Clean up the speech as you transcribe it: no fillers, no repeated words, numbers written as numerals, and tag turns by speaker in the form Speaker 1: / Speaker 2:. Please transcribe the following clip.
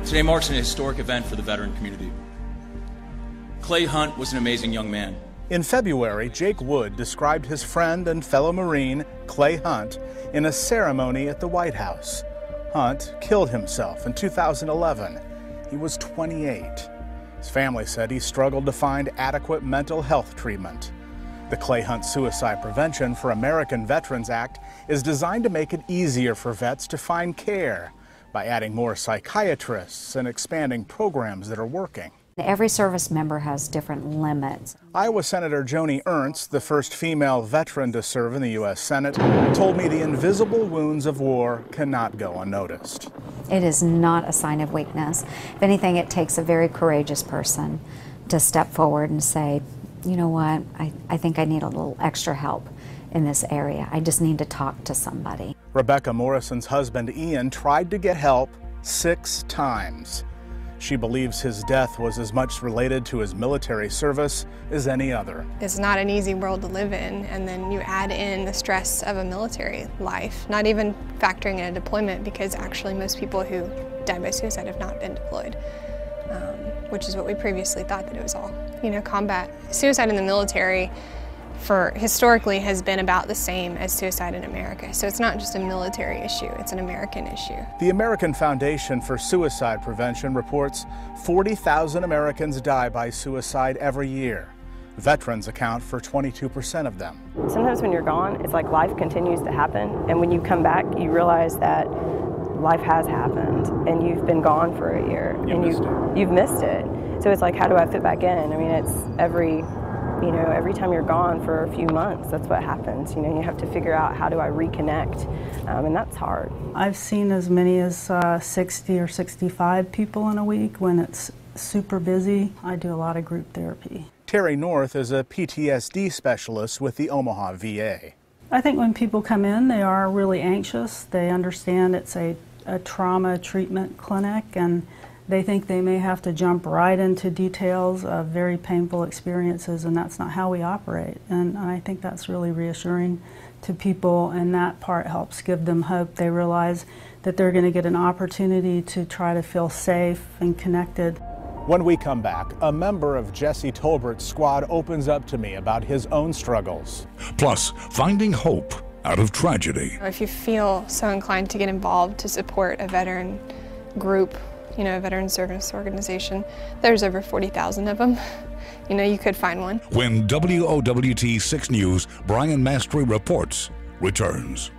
Speaker 1: Today marks an historic event for the veteran community. Clay Hunt was an amazing young man.
Speaker 2: In February, Jake Wood described his friend and fellow Marine, Clay Hunt, in a ceremony at the White House. Hunt killed himself in 2011. He was 28. His family said he struggled to find adequate mental health treatment. The Clay Hunt Suicide Prevention for American Veterans Act is designed to make it easier for vets to find care by adding more psychiatrists and expanding programs that are working.
Speaker 3: Every service member has different limits.
Speaker 2: Iowa Senator Joni Ernst, the first female veteran to serve in the U.S. Senate, told me the invisible wounds of war cannot go unnoticed.
Speaker 3: It is not a sign of weakness. If anything, it takes a very courageous person to step forward and say, you know what, I think I need a little extra help in this area. I just need to talk to somebody.
Speaker 2: Rebecca Morrison's husband, Ian, tried to get help 6 times. She believes his death was as much related to his military service as any other.
Speaker 4: It's not an easy world to live in, and then you add in the stress of a military life, not even factoring in a deployment, because actually most people who die by suicide have not been deployed, which is what we previously thought that it was all. You know, combat. Suicide in the military historically has been about the same as suicide in America. So it's not just a military issue, it's an American issue.
Speaker 2: The American Foundation for Suicide Prevention reports 40,000 Americans die by suicide every year. Veterans account for 22% of them.
Speaker 5: Sometimes when you're gone, it's like life continues to happen, and when you come back, you realize that life has happened, and you've been gone for a year, you've missed it. So it's like, how do I fit back in? I mean, it's every time you're gone for a few months, that's what happens. You know, you have to figure out, how do I reconnect? And that's hard.
Speaker 6: I've seen as many as 60 or 65 people in a week when it's super busy. I do a lot of group therapy.
Speaker 2: Terry North is a PTSD specialist with the Omaha VA.
Speaker 6: I think when people come in, they are really anxious. They understand it's a trauma treatment clinic, and they think they may have to jump right into details of very painful experiences, and that's not how we operate. And I think that's really reassuring to people, and that part helps give them hope. They realize that they're going to get an opportunity to try to feel safe and connected.
Speaker 2: When we come back, a member of Jesse Tolbert's squad opens up to me about his own struggles.
Speaker 7: Plus, finding hope out of tragedy.
Speaker 4: If you feel so inclined to get involved to support a veteran group, you know, a veteran service organization, there's over 40,000 of them. You know, you could find one.
Speaker 7: When WOWT 6 News' Brian Mastry reports returns.